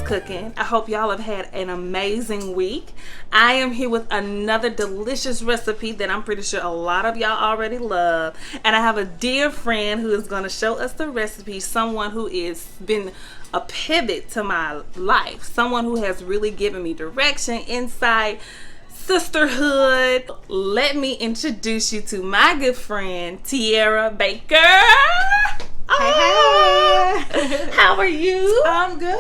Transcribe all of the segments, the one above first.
cooking. I hope y'all have had an amazing week. I am here with another delicious recipe that I'm pretty sure a lot of y'all already love. And I have a dear friend who is going to show us the recipe, someone who has been a pivot to my life, someone who has really given me direction, insight, sisterhood. Let me introduce you to my good friend, Tiara Baker. Hey. How are you? I'm good.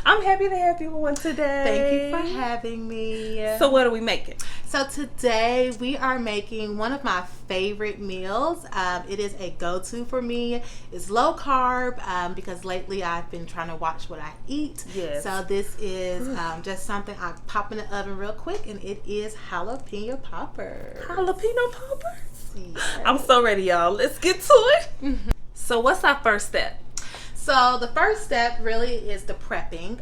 I'm happy to have you on today. Thank you for having me. So what are we making? So today we are making one of my favorite meals. It is a go-to for me. It's low carb because lately I've been trying to watch what I eat. Yes. So this is just something I pop in the oven real quick, and it is jalapeno poppers. Jalapeno poppers? Yes. I'm so ready, y'all. Let's get to it. Mm-hmm. So what's our first step? So the first step really is the prepping.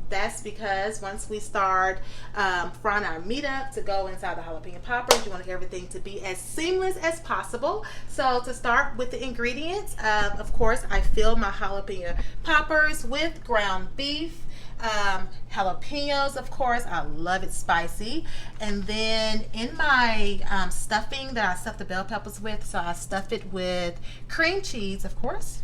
That's because once we start frying our meat up to go inside the jalapeno poppers, you want everything to be as seamless as possible. So to start with the ingredients, of course, I fill my jalapeno poppers with ground beef, jalapenos, of course. I love it spicy. And then in my stuffing that I stuff the bell peppers with, so I stuff it with cream cheese, of course,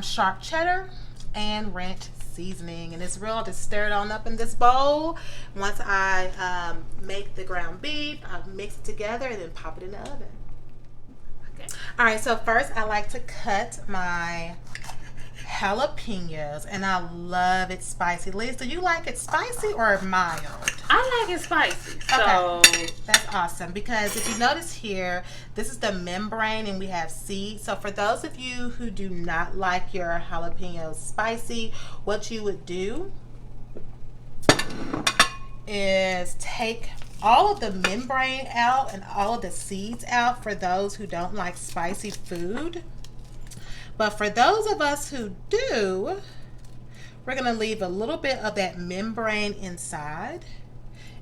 sharp cheddar, and ranch seasoning. And it's real. I'll just stir it on up in this bowl. Once I make the ground beef, I mix it together and then pop it in the oven. Okay. All right, so first I like to cut my jalapenos, and I love it spicy. Liz, do you like it spicy or mild? I like it spicy. So okay. That's awesome, because if you notice here, this is the membrane and we have seeds. So for those of you who do not like your jalapenos spicy, what you would do is take all of the membrane out and all of the seeds out for those who don't like spicy food. But for those of us who do, we're going to leave a little bit of that membrane inside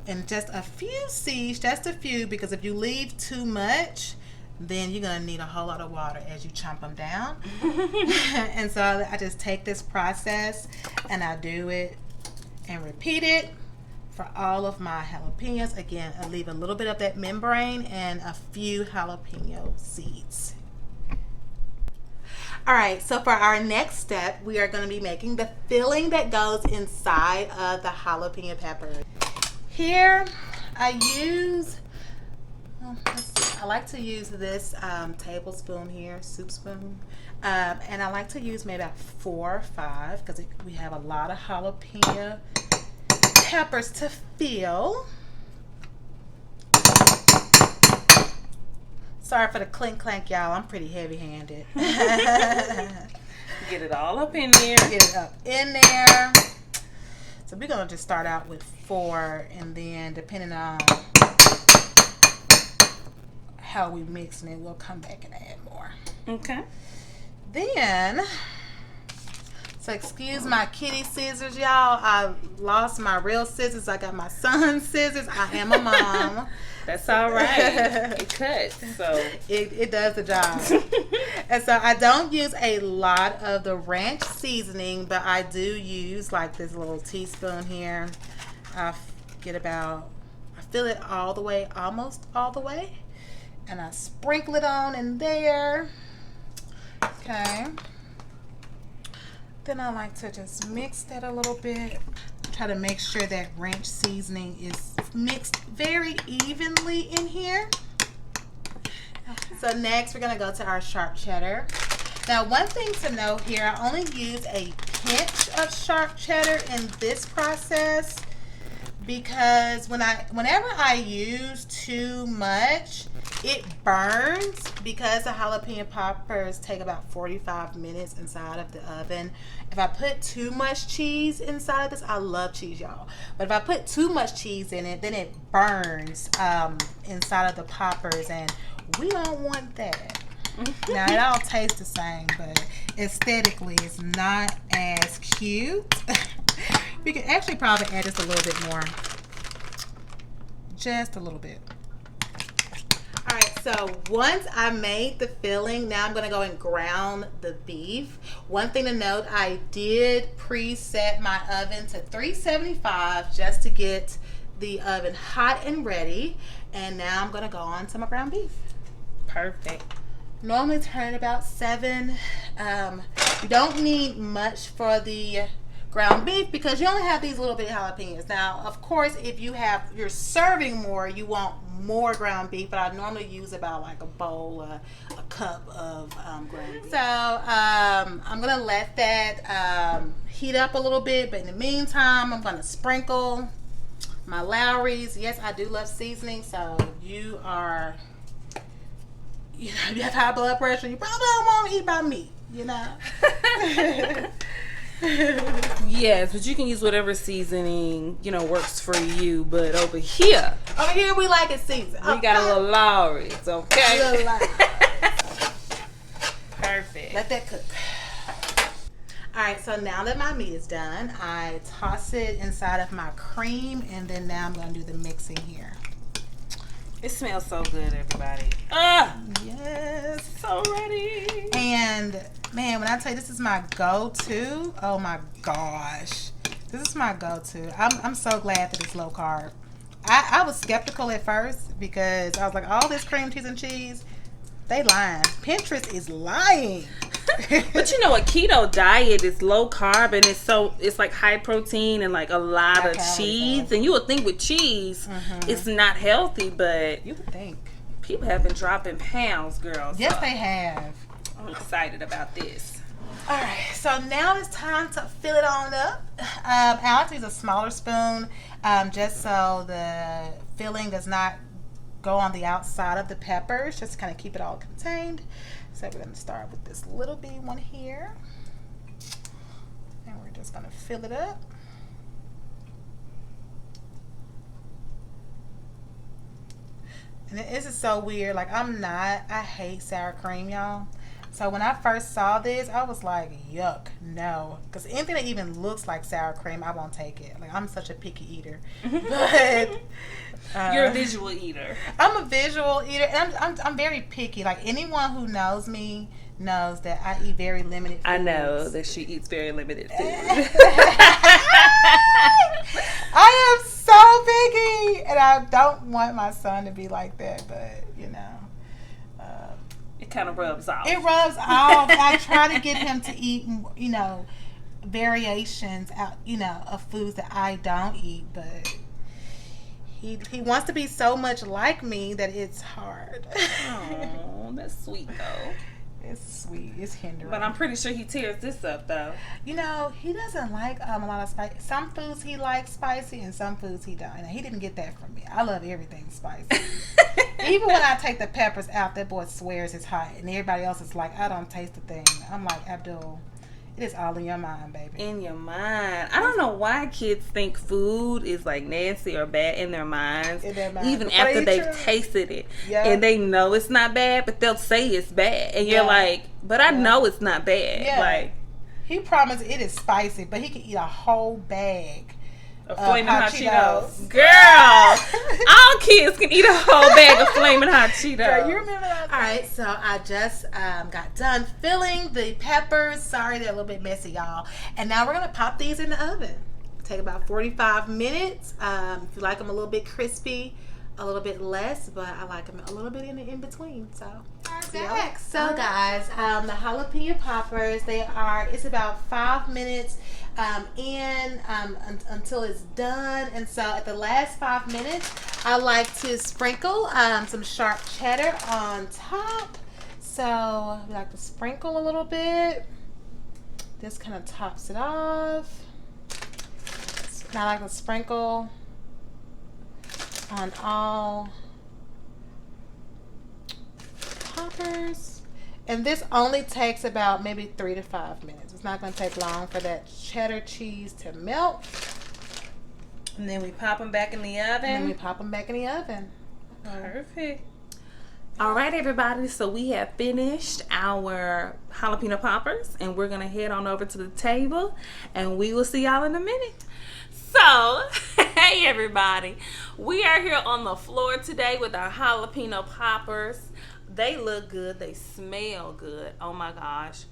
and just a few seeds, just a few, because if you leave too much, then you're going to need a whole lot of water as you chomp them down. And so I just take this process and I do it and repeat it for all of my jalapenos. Again, I leave a little bit of that membrane and a few jalapeno seeds. All right, so for our next step, we are going to be making the filling that goes inside of the jalapeno pepper. Here, I like to use this tablespoon here, soup spoon, and I like to use maybe about 4 or 5 because we have a lot of jalapeno peppers to fill. Sorry for the clink clank, y'all. I'm pretty heavy handed. Get it all up in there. Get it up in there. So we're going to just start out with 4, and then depending on how we mixing it, we'll come back and add more. Okay. Then, so excuse my kitty scissors, y'all. I lost my real scissors. I got my son's scissors. I am a mom. That's all right. It cuts, so it does the job. And so I don't use a lot of the ranch seasoning, but I do use like this little teaspoon here. I fill it all the way, almost all the way, and I sprinkle it on in there. Okay. Then I like to just mix that a little bit. Try to make sure that ranch seasoning is mixed very evenly in here. So next we're going to go to our sharp cheddar. Now one thing to note here, I only use a pinch of sharp cheddar in this process because whenever I use too much, it burns, because the jalapeno poppers take about 45 minutes inside of the oven. If I put too much cheese inside of this, I love cheese, y'all, but if I put too much cheese in it, then it burns inside of the poppers, and we don't want that. Now it all tastes the same, but aesthetically it's not as cute. We can actually probably add just a little bit more. Just a little bit. Alright, So once I made the filling, now I'm going to go and ground the beef. One thing to note, I did preset my oven to 375 just to get the oven hot and ready. And now I'm going to go on to my ground beef. Perfect. Normally turn it about 7. You don't need much for the ground beef because you only have these little bitty jalapenos. Now, of course, if you're serving more, you want more ground beef, but I normally use about like a bowl, a cup of ground beef. So I'm gonna let that heat up a little bit, but in the meantime, I'm gonna sprinkle my Lowry's. Yes, I do love seasoning, so you have high blood pressure, you probably don't want to eat by meat, Yes, but you can use whatever seasoning, works for you. But over here we like it seasoned. We got a little Lowry's, okay? A little Perfect. Let that cook. All right, so now that my meat is done, I toss it inside of my cream, and then now I'm going to do the mixing here. It smells so good, everybody. Yes. So ready. And, man, when I tell you this is my go-to, oh, my gosh. This is my go-to. I'm so glad that it's low carb. I was skeptical at first because I was like, all this cream cheese and cheese, they lying. Pinterest is lying. But a keto diet is low carb and it's like high protein and like a lot of cheese. And you would think with cheese, it's not healthy, but you would think people have been dropping pounds, girls. Yes, they have. I'm excited about this. All right, so now it's time to fill it on up. I like to use a smaller spoon just so the filling does not go on the outside of the peppers, just to kind of keep it all contained. So we're going to start with this little bitty one here. And we're just going to fill it up. And this is so weird. Like, I hate sour cream, y'all. So when I first saw this, I was like, yuck, no. Because anything that even looks like sour cream, I won't take it. Like, I'm such a picky eater. But you're a visual eater. I'm a visual eater, and I'm very picky. Like, anyone who knows me knows that I eat very limited foods. I know that she eats very limited food. I am so picky, and I don't want my son to be like that, but it kind of rubs off. It rubs off. I try to get him to eat, variations out, of foods that I don't eat, but he wants to be so much like me that it's hard. Oh, that's sweet though. It's sweet. It's hindering. But I'm pretty sure he tears this up though. He doesn't like a lot of spice. Some foods he likes spicy and some foods he don't. And he didn't get that from me. I love everything spicy. Even when I take the peppers out, that boy swears it's hot. And everybody else is like, I don't taste a thing. I'm like, Abdul, it is all in your mind, baby. In your mind. I don't know why kids think food is like nasty or bad in their minds. Even after they've tasted it. Yeah. And they know it's not bad, but they'll say it's bad. And you're like, but I know it's not bad. Yeah. Like, he promised it is spicy, but he can eat a whole bag of Flamin' Hot Cheetos. Girl, all kids can eat a whole bag of Flamin' Hot Cheetos. Girl, you remember that? All right, so I just got done filling the peppers. Sorry, they're a little bit messy, y'all. And now we're going to pop these in the oven. Take about 45 minutes. If you like them a little bit crispy, a little bit less, but I like them a little bit in between. So, so guys, the jalapeno poppers, it's about 5 minutes until it's done. And so at the last 5 minutes, I like to sprinkle some sharp cheddar on top. So we like to sprinkle a little bit. This kind of tops it off. Now I like to sprinkle on all poppers. And this only takes about maybe 3 to 5 minutes. It's not going to take long for that cheddar cheese to melt. And then we pop them back in the oven. Perfect. All right, everybody. So we have finished our jalapeno poppers. And we're going to head on over to the table. And we will see y'all in a minute. So, hey everybody, we are here on the floor today with our jalapeno poppers. They look good. They smell good. Oh my gosh.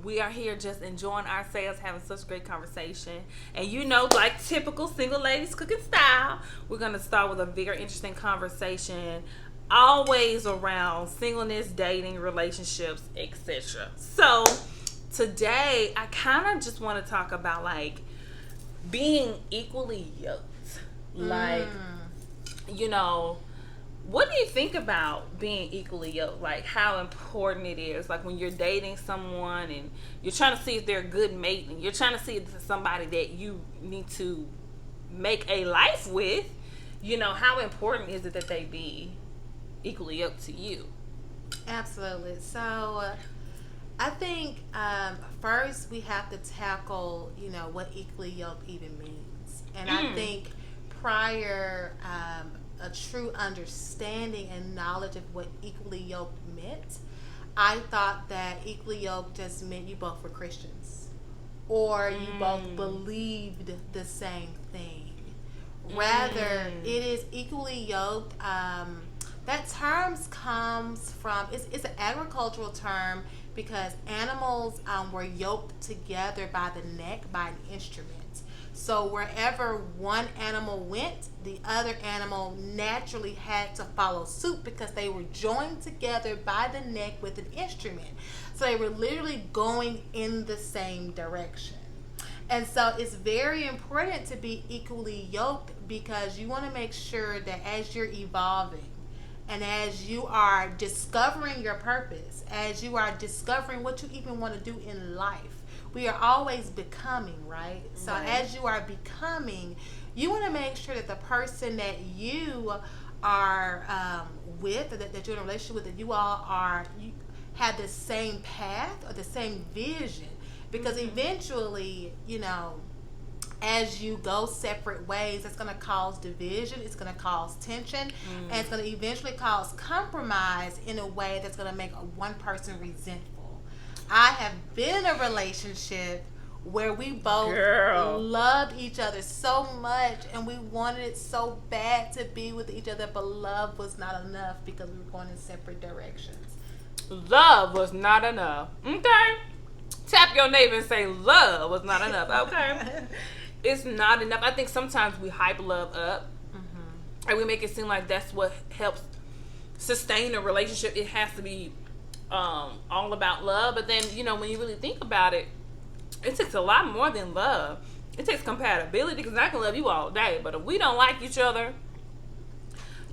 We are here just enjoying ourselves, having such great conversation. And like typical single ladies cooking style, we're going to start with a very interesting conversation, always around singleness, dating, relationships, etc. So today, I kind of just want to talk about like being equally yoked. Like, what do you think about being equally yoked? Like how important it is, like when you're dating someone and you're trying to see if they're a good mate and you're trying to see if this is somebody that you need to make a life with, how important is it that they be equally yoked to you? Absolutely. So I think first we have to tackle, what equally yoked even means. And I think prior a true understanding and knowledge of what equally yoked meant, I thought that equally yoked just meant you both were Christians or you both believed the same thing. Rather, it is equally yoked. That term comes from, it's an agricultural term because animals were yoked together by the neck by an instrument. So wherever one animal went, the other animal naturally had to follow suit because they were joined together by the neck with an instrument. So they were literally going in the same direction. And so it's very important to be equally yoked because you want to make sure that as you're evolving and as you are discovering your purpose, as you are discovering what you even want to do in life, we are always becoming, right? So as you are becoming, you want to make sure that the person that you are with, or that you're in a relationship with, that you have the same path or the same vision. Because eventually, as you go separate ways, it's going to cause division, it's going to cause tension, and it's going to eventually cause compromise in a way that's going to make one person resentful. I have been in a relationship where we both loved each other so much and we wanted it so bad to be with each other, but love was not enough because we were going in separate directions. Love was not enough. Okay. Tap your neighbor and say love was not enough. Okay. It's not enough. I think sometimes we hype love up and we make it seem like that's what helps sustain a relationship. It has to be all about love, but then when you really think about it, it takes a lot more than love. It takes compatibility, because I can love you all day, but if we don't like each other,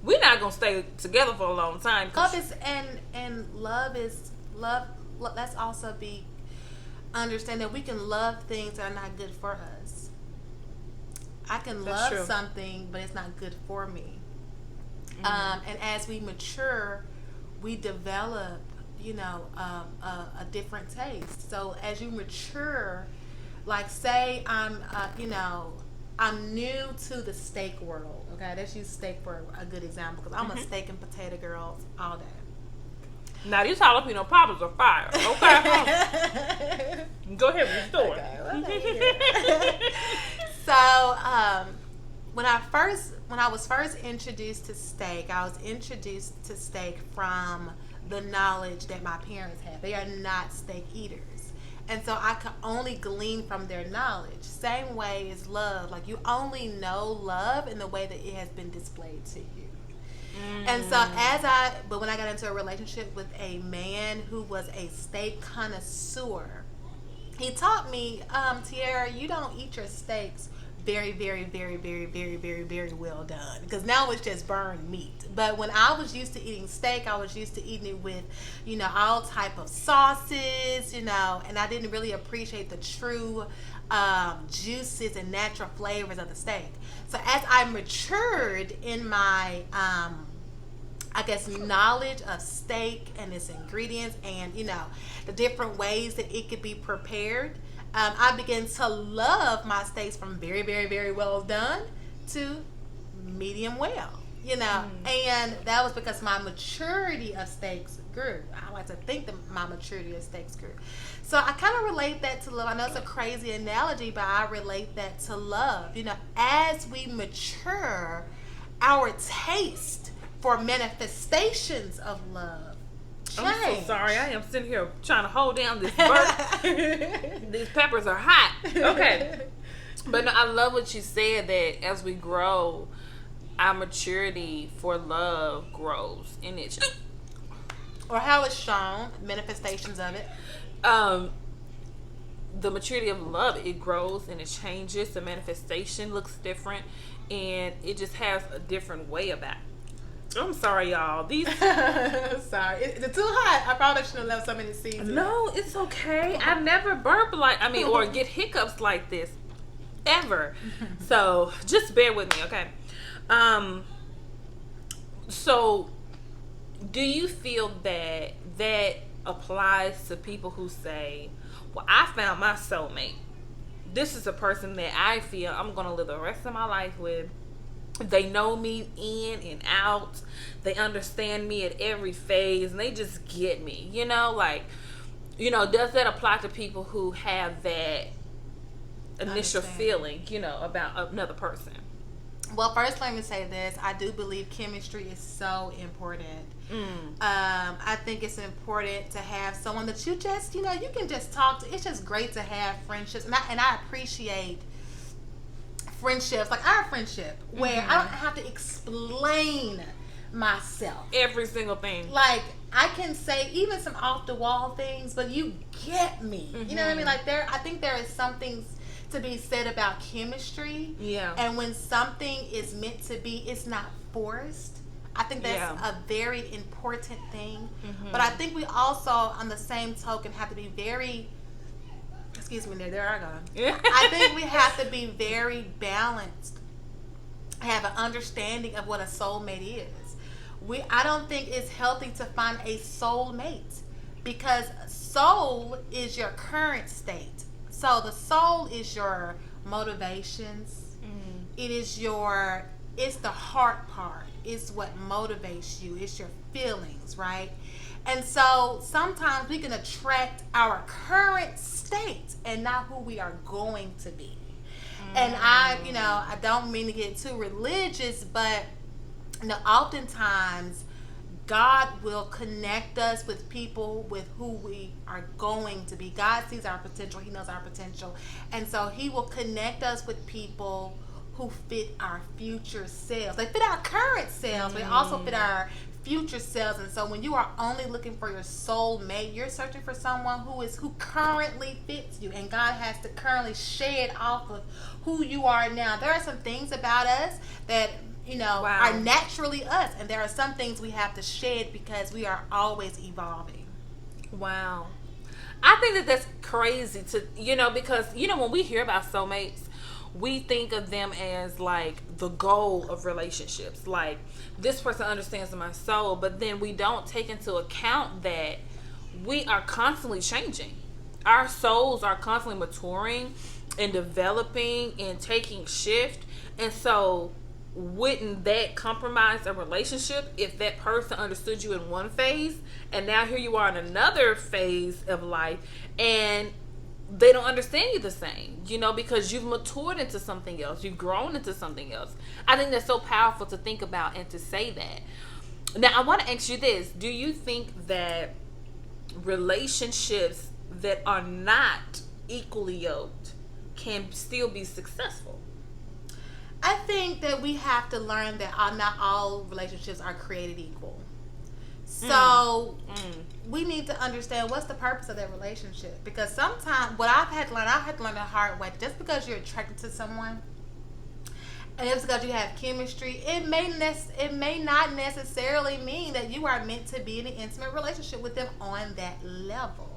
we're not gonna stay together for a long time. Love is and love is love. Let's also understand that we can love things that are not good for us. I can love something, but it's not good for me. And as we mature, we develop a different taste. So as you mature, like say I'm new to the steak world. Okay, let's use steak for a good example because I'm a steak and potato girl all day. Now these jalapeno poppers are fire. Okay, go ahead with your story. Okay, so when I was first introduced to steak, I was introduced to steak from the knowledge that my parents had. They are not steak eaters. And so I could only glean from their knowledge. Same way as love. Like you only know love in the way that it has been displayed to you. And so but when I got into a relationship with a man who was a steak connoisseur, he taught me, Tiara, you don't eat your steaks very, very, very, very, very, very, very well done. Because now it's just burned meat. But when I was used to eating steak, I was used to eating it with, all type of sauces, and I didn't really appreciate the true juices and natural flavors of the steak. So as I matured in my, knowledge of steak and its ingredients and, the different ways that it could be prepared, I began to love my steaks from very, very, very well done to medium well, and that was because my maturity of steaks grew. I like to think that my maturity of steaks grew. So I kind of relate that to love. I know it's a crazy analogy, but I relate that to love. As we mature, our taste for manifestations of love change. I'm so sorry. I am sitting here trying to hold down this burp. These peppers are hot. Okay. But no, I love what you said, that as we grow, our maturity for love grows. And it's... Or how it's shown, manifestations of it. The maturity of love, it grows and it changes. The manifestation looks different, and it just has a different way about it. I'm sorry, y'all. These sorry, it's too hot. I probably shouldn't have left so many seeds. No, it's okay. I never burp or get hiccups like this ever. So just bear with me, okay? So do you feel that applies to people who say, well, I found my soulmate. This is a person that I feel I'm going to live the rest of my life with. They know me in and out. They understand me at every phase, and they just get me. Does that apply to people who have that initial feeling, about another person? Well, first let me say this. I do believe chemistry is so important. I think it's important to have someone that you just, you can just talk to. It's just great to have friendships. And I appreciate friendships, like our friendship, where I don't have to explain myself. Every single thing. Like, I can say even some off the wall things, but you get me. You know what I mean? Like, I think there is something to be said about chemistry. Yeah. And when something is meant to be, it's not forced. I think that's a very important thing. But I think we also, on the same token, have to be very... Excuse me, there I go. I think we have to be very balanced, have an understanding of what a soulmate is. I don't think it's healthy to find a soulmate, because soul is your current state. So the soul is your motivations. It's the heart part. It's what motivates you. It's your feelings, right? And so sometimes we can attract our current state and not who we are going to be. And I don't mean to get too religious, but oftentimes God will connect us with people with who we are going to be. God sees our potential. He knows our potential. And so he will connect us with people who fit our future selves. They fit our current selves, but they also fit our future selves. And so when you are only looking for your soulmate, you're searching for someone who currently fits you, and God has to currently shed off of who you are now. There are some things about us that are naturally us, and there are some things we have to shed because we are always evolving. Wow. I think that's crazy to because when we hear about soulmates, we think of them as like the goal of relationships. Like, this person understands my soul, but then we don't take into account that we are constantly changing. Our souls are constantly maturing and developing and taking shift. And so wouldn't that compromise a relationship if that person understood you in one phase and now here you are in another phase of life and they don't understand you the same, because you've matured into something else. You've grown into something else. I think that's so powerful to think about and to say that. Now, I want to ask you this. Do you think that relationships that are not equally yoked can still be successful? I think that we have to learn that not all relationships are created equal. So we need to understand what's the purpose of that relationship. Because sometimes what I've had to learn the hard way. Just because you're attracted to someone, and it's because you have chemistry, it may not necessarily mean that you are meant to be in an intimate relationship with them on that level.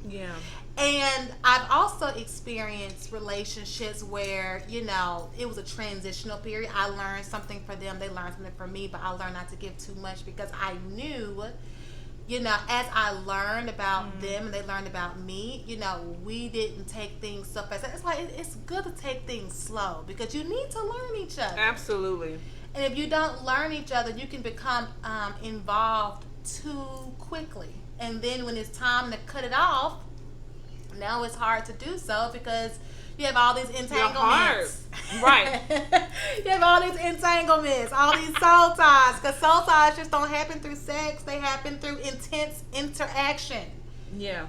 Yeah. And I've also experienced relationships where, it was a transitional period. I learned something for them. They learned something from me, but I learned not to give too much because I knew, as I learned about them and they learned about me, we didn't take things so fast. That's why it's good to take things slow, because you need to learn each other. Absolutely. And if you don't learn each other, you can become involved too quickly. And then when it's time to cut it off, Now it's hard to do so because you have all these entanglements. Right. You have all these entanglements, all these soul ties. Because soul ties just don't happen through sex. They happen through intense interaction. Yeah.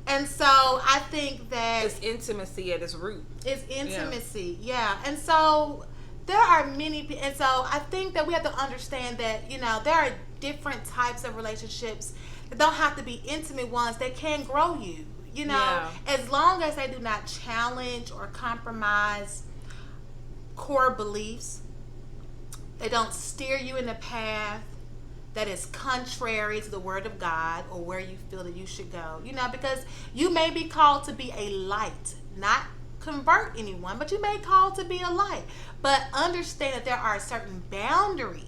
And so I think that it's intimacy at its root. It's intimacy, yeah. And so there are many, and so I think that we have to understand that, you know, there are different types of relationships that don't have to be intimate ones that can grow you. You know, as long as they do not challenge or compromise core beliefs, they don't steer you in a path that is contrary to the word of God or where you feel that you should go. You know, because you may be called to be a light, not convert anyone, but you may be called to be a light. But understand that there are certain boundaries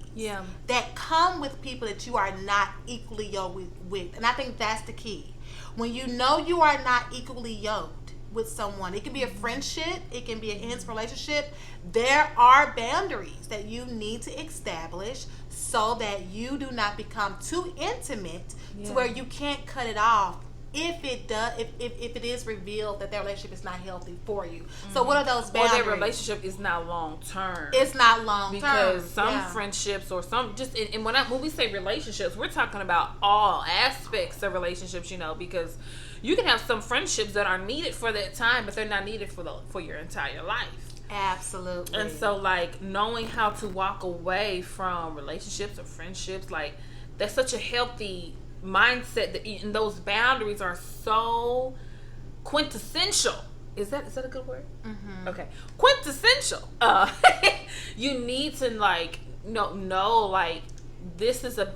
that come with people that you are not equally yoked with. And I think that's the key. When you know you are not equally yoked with someone, it can be a friendship, it can be an intimate relationship, there are boundaries that you need to establish so that you do not become too intimate to where you can't cut it off if it does, if it is revealed that their relationship is not healthy for you. So what are those boundaries? Or their relationship is not long term. It's not long term. Because some friendships or some just and when we say relationships, we're talking about all aspects of relationships, you know, because you can have some friendships that are needed for that time, but they're not needed for your entire life. Absolutely. And so, like, knowing how to walk away from relationships or friendships, like, that's such a healthy mindset, that and those boundaries are so quintessential. Is that a good word? Mm-hmm. Okay, quintessential. You need to like know like this is a.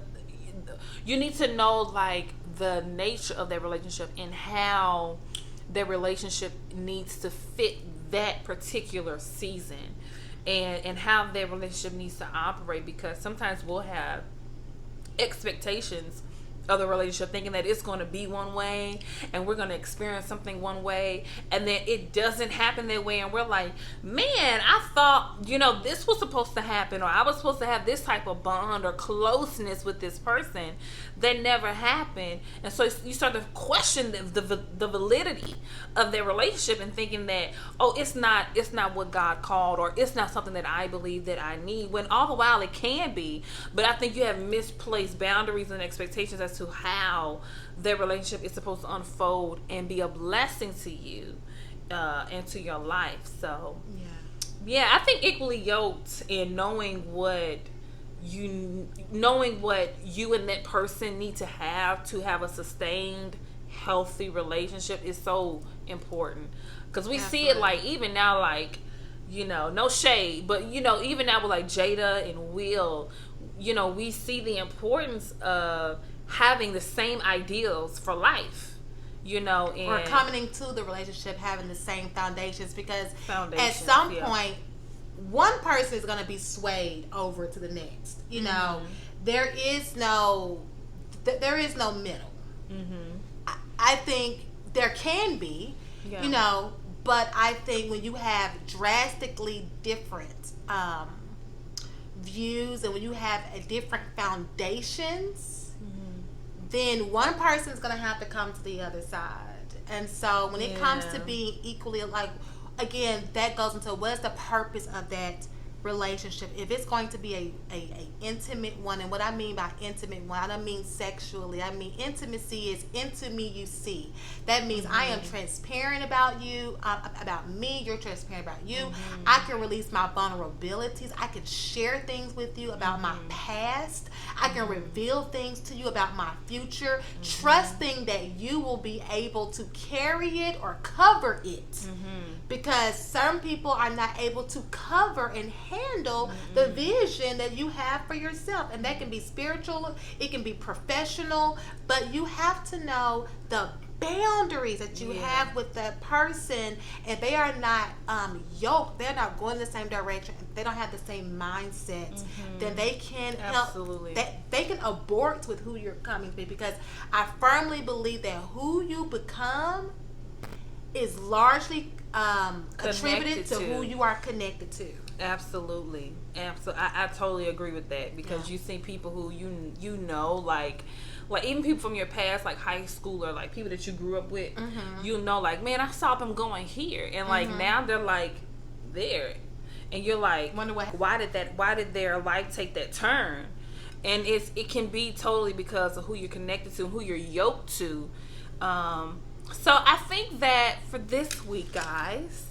You need to know like the nature of their relationship and how their relationship needs to fit that particular season, and how their relationship needs to operate, because sometimes we'll have expectations of the relationship thinking that it's going to be one way and we're going to experience something one way, and then it doesn't happen that way, and we're like, man, I thought, you know, this was supposed to happen, or I was supposed to have this type of bond or closeness with this person that never happened. And so you start to question the validity of their relationship and thinking that, oh, it's not what God called, or it's not something that I believe that I need, when all the while it can be. But I think you have misplaced boundaries and expectations as to how their relationship is supposed to unfold and be a blessing to you and to your life. So I think equally yoked in knowing what you and that person need to have a sustained healthy relationship is so important, because we see it like even now, like, you know, no shade, but you know, even now with like Jada and Will, you know, we see the importance of having the same ideals for life, you know, and or coming to the relationship having the same foundations, because at some point one person is going to be swayed over to the next. You know, there is no middle. I think there can be, you know, but I think when you have drastically different views, and when you have a different foundations, then one person is going to have to come to the other side. And so when it comes to being equally, like, again, that goes into what's the purpose of that relationship. If it's going to be a intimate one, and what I mean by intimate one, I don't mean sexually. I mean intimacy is into me, you see. That means I am transparent about you, about me. You're transparent about you. I can release my vulnerabilities. I can share things with you about my past. I can reveal things to you about my future, trusting that you will be able to carry it or cover it. Because some people are not able to cover and handle the vision that you have for yourself. And that can be spiritual, it can be professional, but you have to know the boundaries that you have with that person. And they are not yoked, they're not going the same direction, they don't have the same mindset, then they can help, they can abort with who you're coming to be. Because I firmly believe that who you become is largely attributed to who you are connected to. Absolutely. I totally agree with that, because you see people who you know, like like even people from your past, like high school or like people that you grew up with, you know, like, man, I saw them going here, and like now they're like there, and you're like, wonder why did their life take that turn? And it can be totally because of who you're connected to, who you're yoked to. So I think that for this week, guys,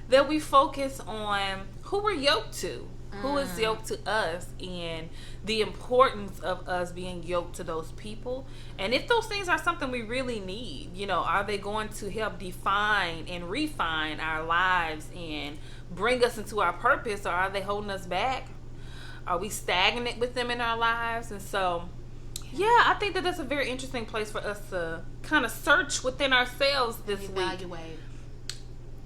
that we focus on who we're yoked to, who is yoked to us, and the importance of us being yoked to those people. And if those things are something we really need, you know, are they going to help define and refine our lives and bring us into our purpose, or are they holding us back? Are we stagnant with them in our lives? And so, yeah, I think that that's a very interesting place for us to kind of search within ourselves this week. Evaluate.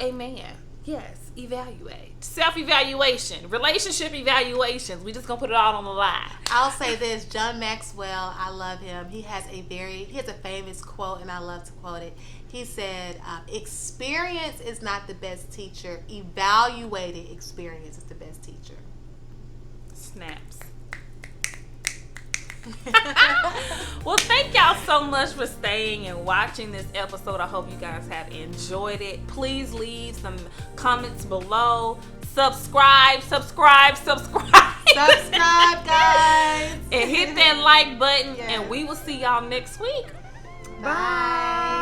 Amen. Yes, evaluate. Self-evaluation. Relationship evaluations. We just gonna put it all on the line. I'll say this, John Maxwell, I love him. He has a famous quote, and I love to quote it. He said, experience is not the best teacher. Evaluated experience is the best teacher. Snaps. Well, thank y'all so much for staying and watching this episode. I hope you guys have enjoyed it. Please leave some comments below. Subscribe, guys. Subscribe, guys. And hit that like button. Yes. And we will see y'all next week. Bye.